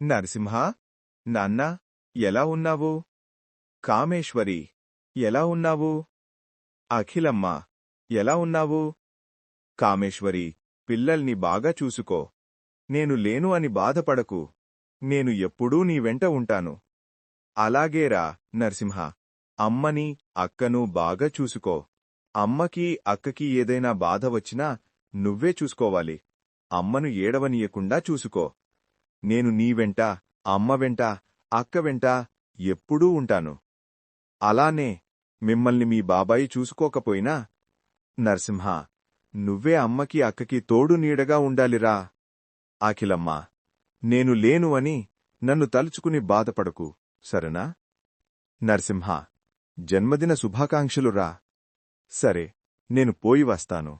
నరసింహ, నాన్నా, ఎలా ఉన్నావు? కామేశ్వరి, ఎలా ఉన్నావు? అఖిలమ్మ, ఎలా ఉన్నావు? కామేశ్వరి, పిల్లల్ని బాగా చూసుకో. నేను లేను అని బాధపడకు. నేను ఎప్పుడూ నీ వెంట ఉంటాను. అలాగేరా నరసింహ. అమ్మని, అక్కను బాగా చూసుకో. అమ్మకి, అక్కకి ఏదైనా బాధ వచ్చినా నువ్వే చూసుకోవాలి. అమ్మను ఏడవనీయకుండా చూసుకో. నేను నీ వెంట, అమ్మ వెంట, అక్క వెంట ఎప్పుడూ ఉంటాను. అలానే మిమ్మల్ని మీ బాబాయి చూసుకోకపోయినా, నరసింహ, నువ్వే అమ్మకి, అక్కకి తోడు నీడగా ఉండాలిరా. అఖిలమ్మా, నేను లేను అని నన్ను తలుచుకుని బాధపడకు, సరేనా? నరసింహ, జన్మదిన శుభాకాంక్షలురా. సరే, నేను పోయి వస్తాను.